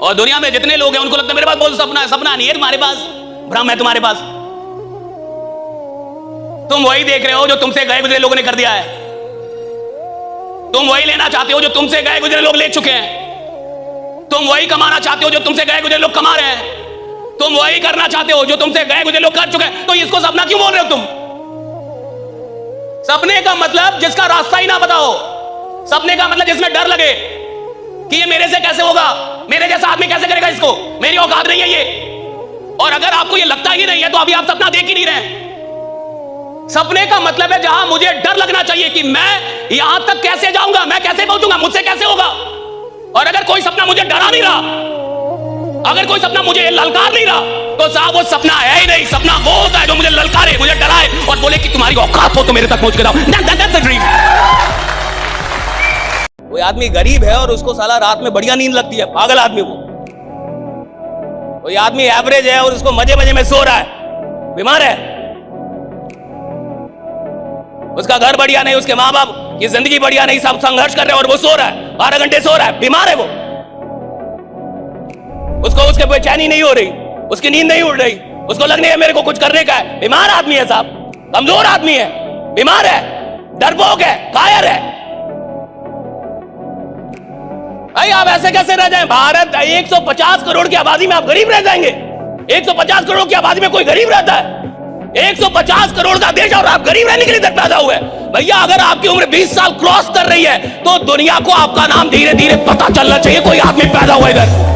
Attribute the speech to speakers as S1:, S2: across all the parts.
S1: और दुनिया में जितने लोग हैं उनको लगता है मेरे पास बहुत सपना है। सपना नहीं है तुम्हारे पास, भ्रम है तुम्हारे पास। तुम वही देख रहे हो जो तुमसे गए गुजरे लोगों ने कर दिया है। तुम वही लेना चाहते हो जो तुमसे गए गुजरे लोग ले चुके हैं। तुम वही कमाना चाहते हो जो तुमसे गए गुजरे लोग कमा रहे हैं। तुम वही करना चाहते हो जो तुमसे गए गुजरे लोग कर चुके हैं। तो इसको सपना क्यों बोल रहे हो तुम? सपने का मतलब जिसका रास्ता ही ना बताओ। सपने का मतलब जिसमें डर लगे कि ये मेरे से कैसे होगा, मेरे जैसा आदमी कैसे करेगा इसको, मेरी औकात नहीं है ये। और अगर आपको ये लगता ही नहीं है तो अभी आप सपना देख ही नहीं रहे। सपने का मतलब है जहां मुझे डर लगना चाहिए कि मैं यहां तक कैसे जाऊंगा, मैं कैसे पहुंचूंगा, मुझसे कैसे होगा। और अगर कोई सपना मुझे डरा नहीं रहा, अगर कोई सपना मुझे ललकार नहीं रहा, तो साहब वो सपना है ही नहीं। सपना वो होता है जो मुझे ललकारे, मुझे डराए और बोले कि तुम्हारी औकात हो तो मेरे तक पहुंच के जाओ। That's a dream। कोई आदमी गरीब है और उसको साला रात में बढ़िया नींद लगती है, पागल आदमी वो। कोई आदमी एवरेज है और उसको मजे मजे में सो रहा है, बीमार है। उसका घर बढ़िया नहीं, उसके माँ बाप की जिंदगी बढ़िया नहीं, सब संघर्ष कर रहे हैं और वो सो रहा है, 12 घंटे सो रहा है, बीमार है वो। उसको उसके बेचैनी नहीं हो रही, उसकी नींद नहीं उड़ रही, उसको लगने है मेरे को कुछ करने का है। बीमार आदमी है साहब, कमजोर आदमी है, बीमार है, डरपोक है, कायर है। भाई आप ऐसे कैसे रह जाएं? भारत 150 करोड़ की आबादी में आप गरीब रह जाएंगे? 150 करोड़ की आबादी में कोई गरीब रहता है? 150 करोड़ का देश और आप गरीब रहने के लिए पैदा हुए? भैया अगर आपकी उम्र 20 साल क्रॉस कर रही है तो दुनिया को आपका नाम धीरे धीरे पता चलना चाहिए, कोई आदमी पैदा हुआ इधर।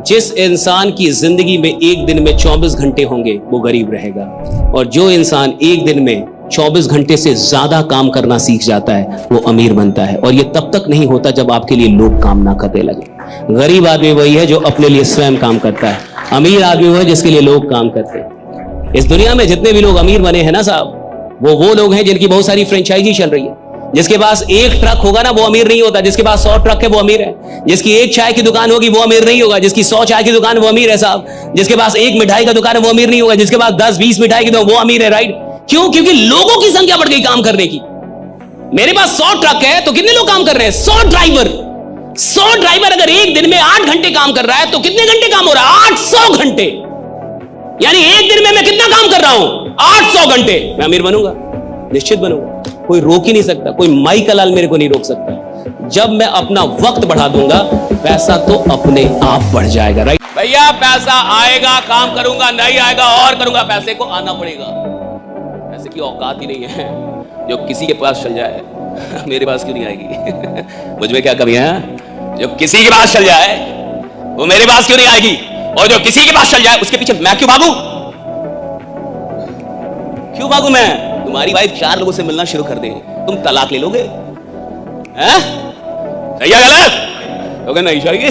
S1: जिस इंसान की जिंदगी में एक दिन में 24 घंटे होंगे वो गरीब रहेगा, और जो इंसान एक दिन में 24 घंटे से ज्यादा काम करना सीख जाता है वो अमीर बनता है। और ये तब तक नहीं होता जब आपके लिए लोग काम ना करने लगे। गरीब आदमी वही है जो अपने लिए स्वयं काम करता है, अमीर आदमी वही है जिसके लिए लोग काम करते हैं। इस दुनिया में जितने भी लोग अमीर बने हैं ना साहब, वो लोग हैं जिनकी बहुत सारी फ्रेंचाइजी चल रही है। जिसके पास एक ट्रक होगा ना वो अमीर नहीं होता, जिसके पास 100 ट्रक है वो अमीर है। जिसकी एक चाय की दुकान होगी वो अमीर नहीं होगा, जिसकी 100 चाय की दुकान वो अमीर है साहब। जिसके पास एक मिठाई का दुकान है वो अमीर नहीं होगा, जिसके पास 10-20 मिठाई की दुकान वो अमीर है। राइट? क्यों? क्योंकि लोगों की संख्या बढ़ गई काम करने की। मेरे पास 100 ट्रक है तो कितने लोग काम कर रहे हैं? 100 ड्राइवर। 100 ड्राइवर अगर एक दिन में 8 घंटे काम कर रहा है तो कितने घंटे काम हो रहा है? 800 घंटे। यानी एक दिन में मैं कितना काम कर रहा हूं? 800 घंटे। मैं अमीर बनूंगा, निश्चित बनूंगा, कोई रोक ही नहीं सकता, कोई माई का लाल मेरे को नहीं रोक सकता। जब मैं अपना वक्त बढ़ा दूंगा पैसा तो अपने आप बढ़ जाएगा। राइट भैया? पैसा आएगा, काम करूंगा, नहीं आएगा और करूंगा, पैसे को आना पड़ेगा। पैसे की औकात ही नहीं है जो किसी के पास चल जाए। मेरे पास क्यों नहीं आएगी? मुझ में क्या कमी है? जो किसी के पास चल जाए वो मेरे पास क्यों नहीं आएगी? और जो किसी के पास चल जाए उसके पीछे मैं क्यों भागूं? क्यों भागूं मैं? तुम्हारी वाइफ 4 लोगों से मिलना शुरू कर दे, तुम तलाक ले लोगे? हैं? सही है गलत? लोगे नहीं चाहिए?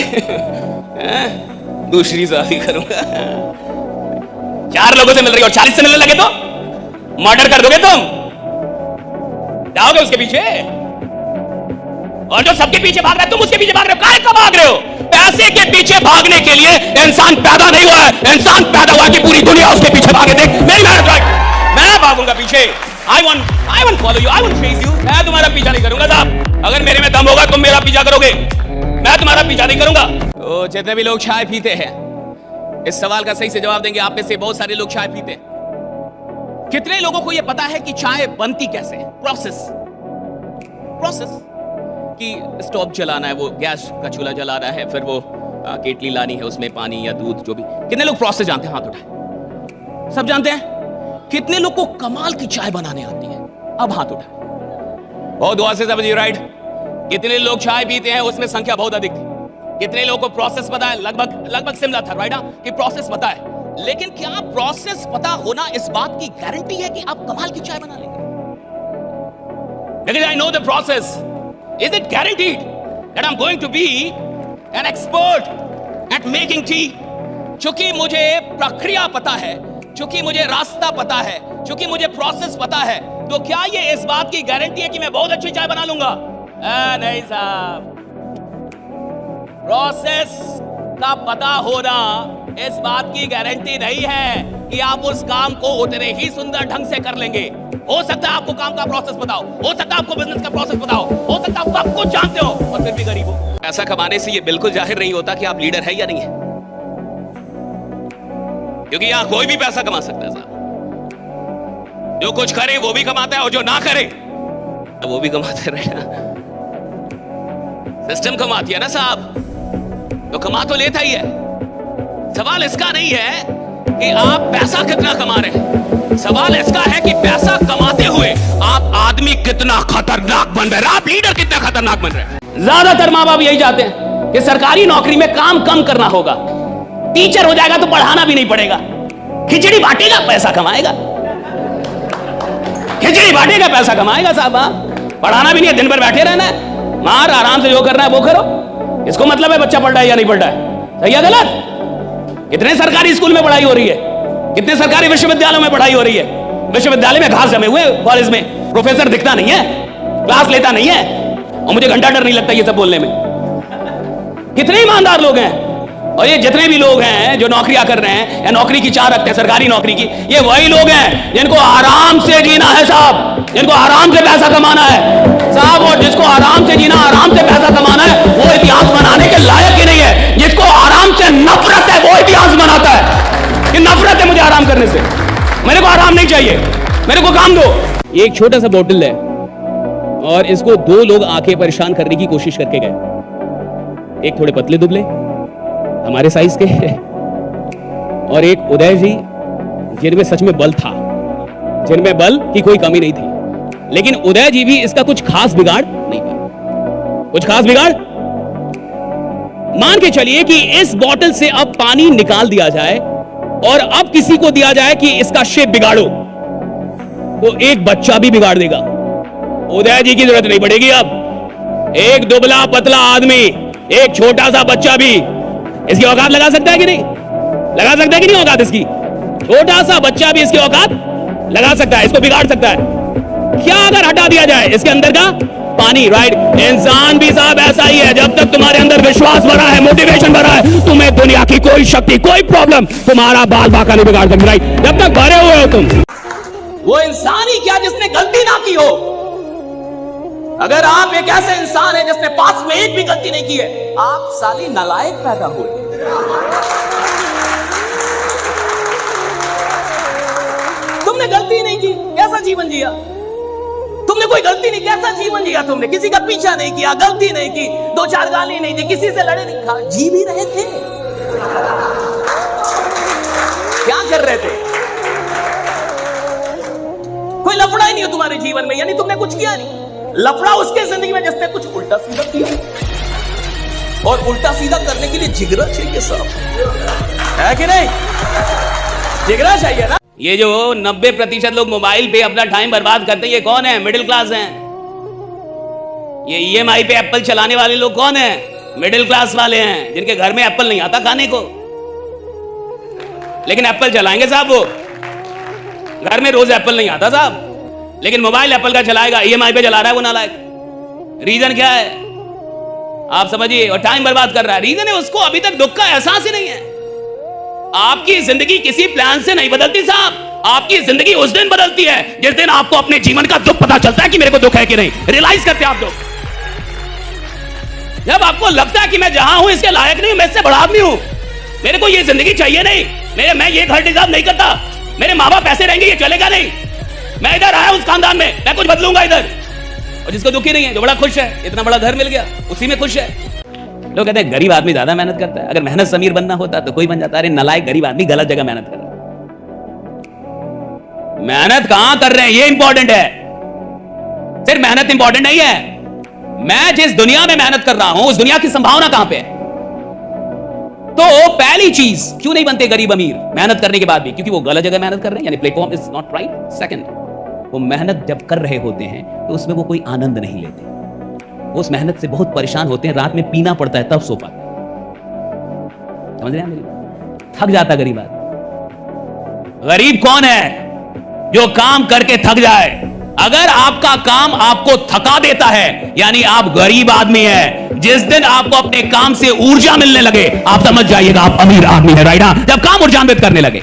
S1: दूसरी शादी करूंगा। 4 लोगों से मिल रही हो और 40 से मिलने लगे तो मर्डर कर दोगे तुम? जाओगे उसके पीछे? और जो सबके पीछे भाग रहा है तुम उसके पीछे भाग रहे हो। काहे का भाग रहे हो? पैसे के पीछे भागने के लिए इंसान पैदा नहीं हुआ है, इंसान पैदा हुआ कि पूरी दुनिया उसके पीछे भागे। देख मेरी मेहनत, मैं भागूंगा पीछे। I won't follow you, I won't chase you। मैं तुम्हारा पीछा नहीं करूंगा साहब। अगर मेरे में दम होगा तुम मेरा पीछा करोगे, मैं तुम्हारा पीछा नहीं करूंगा। तो जितने भी लोग चाय पीते हैं, इस सवाल का सही से जवाब देंगे आप में से बहुत सारे लोग चाय पीते हैं। कितने लोगों को यह पता है कि चाय बनती कैसे? प्रोसेस कि स्टोव जलाना है, वो गैस का चूल्हा जलाना है, फिर वो केटली लानी है, उसमें पानी या दूध जो भी। कितने लोग प्रोसेस जानते हैं? हाथ उठाए। सब जानते हैं? कितने लोग को कमाल की चाय बनाने आती है? अब हाथ उठाए। बहुत दुआ से समझिए। राइट? कितने लोग चाय पीते हैं उसमें संख्या बहुत अधिक थी। कितने लोगों को प्रोसेस पता है? लगभग सिमिलर था। राइट? कि प्रोसेस पता है, लेकिन क्या प्रोसेस पता होना इस बात की गारंटी है कि आप कमाल की चाय बना लेंगे? लेकिन I know the process. Is it guaranteed that I'm going to be an expert at making tea? चूंकि मुझे प्रक्रिया पता है, चूंकि मुझे रास्ता पता है, चूंकि मुझे प्रोसेस पता है, तो क्या ये इस बात की गारंटी है कि मैं बहुत अच्छी चाय बना लूंगा? नहीं साहब। प्रोसेस का पता होना इस बात की गारंटी नहीं है। कि आप उस काम को उतने ही सुंदर ढंग से कर लेंगे। हो सकता है आपको काम का प्रोसेस पता हो सकता है आपको बिजनेस का प्रोसेस पता हो सकता है आप सब कुछ जानते हो और फिर भी गरीब हो। पैसा कमाने से ये बिल्कुल जाहिर नहीं होता कि आप लीडर है या नहीं है, क्योंकि यहां कोई भी पैसा कमा सकता है साहब। जो कुछ करे वो भी कमाता है और जो ना करे वो भी कमाते रहेगा। सिस्टम कमाती है ना साहब, तो कमा तो लेता ही है। सवाल इसका नहीं है कि आप पैसा कितना कमा रहे हैं, सवाल इसका है कि पैसा कमाते हुए आप आदमी कितना खतरनाक बन रहे हैं, आप लीडर कितना खतरनाक बन रहे हैं। ज्यादातर माँ बाप यही चाहते हैं कि सरकारी नौकरी में काम कम करना होगा, टीचर हो जाएगा तो पढ़ाना भी नहीं पड़ेगा, खिचड़ी बांटेगा पैसा कमाएगा, खिचड़ी बांटेगा पैसा कमाएगा साहब। पढ़ाना भी नहीं है, दिन भर बैठे रहना है, मार आराम से जो करना है वो करो। इसको मतलब है बच्चा पढ़ रहा है या नहीं पढ़ रहा है, सही है गलत? कितने सरकारी स्कूल में पढ़ाई हो रही है, कितने सरकारी विश्वविद्यालयों में पढ़ाई हो रही है। विश्वविद्यालय में घास जमे हुए, कॉलेज में प्रोफेसर दिखता नहीं है, क्लास लेता नहीं है, और मुझे घंटा डर नहीं लगता ये सब बोलने में। कितने ईमानदार लोग हैं, और ये जितने भी लोग हैं जो नौकरियां कर रहे हैं या नौकरी की चाह रखते हैं सरकारी नौकरी की, ये वही लोग हैं जिनको आराम से जीना है साहब, जिनको आराम से पैसा कमाना है साहब। और जिसको आराम से जीना, आराम से पैसा कमाना है, वो इतिहास बनाने के लायक ही नहीं है। जिसको आराम से नफरत है वो इतिहास बनाता है कि नफरत है मुझे आराम करने से, मेरे को आराम नहीं चाहिए, मेरे को काम दो। ये एक छोटा सा बोतल है और इसको दो लोग आके परेशान करने की कोशिश करके गए। एक थोड़े पतले दुबले हमारे साइज के और एक उदय जी जिनमें सच में बल था, जिनमें बल की कोई कमी नहीं थी। लेकिन उदय जी भी इसका कुछ खास बिगाड़ नहीं था, कुछ खास बिगाड़। मान के चलिए कि इस बोतल से अब पानी निकाल दिया जाए और अब किसी को दिया जाए कि इसका शेप बिगाड़ो, तो एक बच्चा भी बिगाड़ देगा। उदय जी की जरूरत नहीं पड़ेगी। अब एक दुबला पतला आदमी, एक छोटा सा बच्चा भी इसकी औकात लगा सकता है कि नहीं? लगा सकता है कि नहीं औकात इसकी? छोटा सा बच्चा भी इसकी औकात लगा सकता है, इसको बिगाड़ सकता है। क्या अगर हटा दिया जाए इसके अंदर का पानी? राइट, इंसान भी साहब ऐसा ही है। जब तक तुम्हारे अंदर विश्वास भरा है, मोटिवेशन भरा है, तुम्हें दुनिया की कोई शक्ति, कोई प्रॉब्लम तुम्हारा बाल बाका नहीं बिगाड़ सकती। राइट, जब तक भरे हुए हो तुम। वो इंसान ही क्या जिसने गलती ना की हो। अगर आप एक ऐसे इंसान है जिसने पास में एक भी गलती नहीं की है, आप साली नालायक पैदा हुए। तुमने गलती नहीं की, कैसा जीवन जिया? तुमने कोई गलती नहीं, कैसा जीवन जिया तुमने? किसी का पीछा नहीं किया, गलती नहीं की, दो चार गाली नहीं दी, किसी से लड़े नहीं, खा जी भी रहे थे। क्या कर रहे थे? कोई लफड़ा ही नहीं हो तुम्हारे जीवन में, यानी तुमने कुछ किया नहीं। लफड़ा उसके जिंदगी में जिसने कुछ उल्टा सीधा किया, और उल्टा सीधा करने के लिए जिगरा चाहिए साहब, है कि नहीं? जिगरा चाहिए ना। ये जो 90% लोग मोबाइल पे अपना टाइम बर्बाद करते हैं, ये कौन है? मिडिल क्लास हैं। ये EMI पे एप्पल चलाने वाले लोग कौन है? मिडिल क्लास वाले हैं, जिनके घर में एप्पल नहीं आता खाने को, लेकिन एप्पल चलाएंगे साहब। वो घर में रोज एप्पल नहीं आता साहब, लेकिन मोबाइल एप्पल का चलाएगा, EMI पे चला रहा है वो नालायक। रीजन क्या है आप समझिए? और टाइम बर्बाद कर रहा है। रीजन है उसको अभी तक दुख का एहसास ही नहीं है। आपकी जिंदगी किसी प्लान से नहीं बदलती साहब, आपकी जिंदगी उस दिन बदलती है जिस दिन आपको अपने जीवन का दुख पता चलता है कि मेरे को दुख है कि नहीं। रियलाइज करते हैं आप लोग। जब आपको लगता है कि मैं जहां हूं इसके लायक नहीं हूं, मैं इससे बड़ा आदमी हूं, मेरे को ये जिंदगी चाहिए नहीं, मैं ये घर डिजर्व नहीं करता, मेरे माँ बाप ऐसे रहेंगे, ये चलेगा नहीं, मैं इधर आया उस खानदान में, मैं कुछ बदलूंगा इधर। और जिसको दुखी नहीं है, जो बड़ा खुश है, इतना बड़ा घर मिल गया, उसी में खुश है। लोग कहते हैं गरीब आदमी ज्यादा मेहनत करता है। अगर मेहनत समीर बनना होता तो कोई बन जाता। अरे नालायक गरीब आदमी गलत जगह मेहनत कर रहा है। मेहनत कहां कर रहे हैं ये इंपॉर्टेंट है, सिर्फ मेहनत इंपॉर्टेंट नहीं है। मैं जिस दुनिया में मेहनत कर रहा हूं उस दुनिया की संभावना कहां पे है? तो पहली चीज, क्यों नहीं बनते गरीब अमीर मेहनत करने के बाद भी? क्योंकि वो गलत जगह मेहनत कर रहे हैं, यानी platform is not right. Second, वो मेहनत जब कर रहे होते हैं तो उसमें वो कोई आनंद नहीं लेते, वो उस मेहनत से बहुत परेशान होते हैं, रात में पीना पड़ता है तब सो पाते। समझ रहे हैं मेरी? थक जाता गरीब आदमी। गरीब कौन है? जो काम करके थक जाए। अगर आपका काम आपको थका देता है यानी आप गरीब आदमी हैं। जिस दिन आपको अपने काम से ऊर्जा मिलने लगे आप समझ जाइएगा आप अमीर आदमी है। राइट? जब काम ऊर्जान्वित करने लगे।